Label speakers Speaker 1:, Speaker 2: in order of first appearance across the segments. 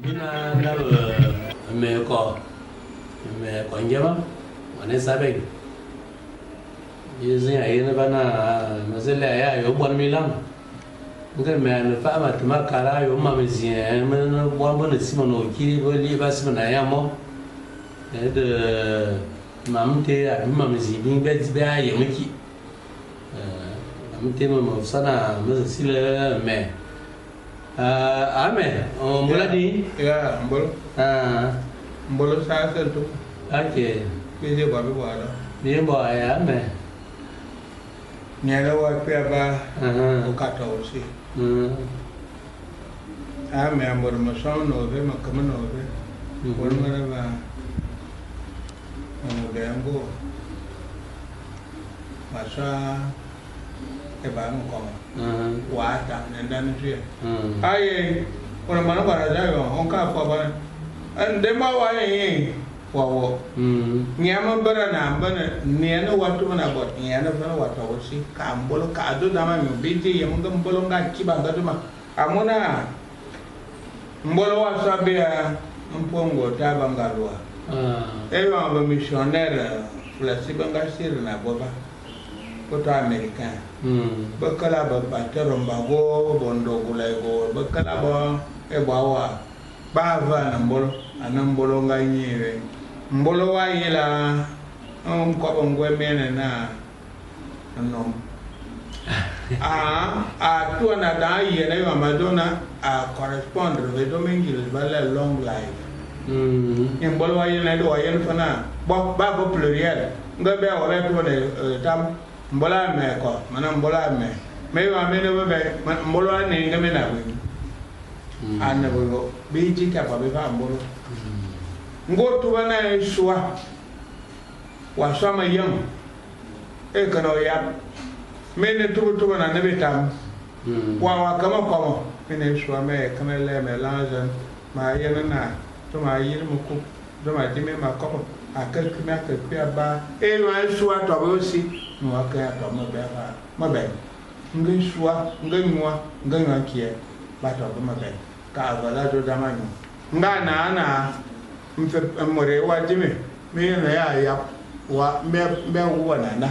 Speaker 1: Mina na me ko njema ane sabe yezin ayena bana mazela ya yo bon milam ngal me na fa ma tuma kara yo ma me zien me no bon bon simo no kiri bo li ba simo na ya mo de mamte a ma me zibi be ba ya miki mamte mo sana me sile me ame mbola di
Speaker 2: ya mbolo sa tu
Speaker 1: okay
Speaker 2: ke ba be wala
Speaker 1: ni bo ya ame
Speaker 2: nyala wa pe ba o kata o si ame amor mo so no ve ma kama no ve por mara ba mo de ambo masa e ba mo ko wa ta nda ni tri ai por mara ba ra yo on ka fa ba ande ma wa yin wawo nyama bara na bana niana watu na bot niana bana watu osi ka mbolo ka do dama mi biji ya munga mbolo nga kiba ngado ma amona mbolo wa sabia mpongo taba ngalwa ewa ba missionnaire flasi banga sir na boba kota americain bakala ba patero mbago bondo gulego bakala ba e bawa bava na mbolo anambolo nga nyire mbolo wa yela ko bongwe mena na no tu na da yela yo madonna correspond with domingil bala long life mbolo wa yela do yela fana ba pluriel ngabe o be to ne tam mbola me ko mana mbola me wa me no be mbolo ni ngame na we ana bo be jika ba be ba mbolo ngotu bana shwa wa shama yam e kana ya mene tu bana ne betam wa kama kama mene shwa me kana le me lanjan ma yana na to ma yir mu ku do ma dime ma ko akal kuma ka pia ba e wa shwa to bo si no aka to ma be ngai shwa ngai mwa ngai ngakie ba to ma be ka wala do damanyo ngana na more wa jime me na ya wa me wa na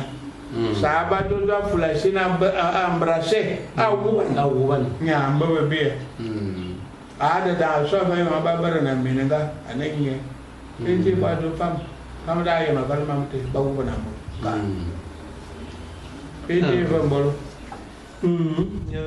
Speaker 2: saba do da flash na embrasser awu nya mba be ada da so fa ma ba bara na minanga ananye enti ba do fam da ya ma bar mamte ba wu na mo ka enti ba mbolo
Speaker 1: ya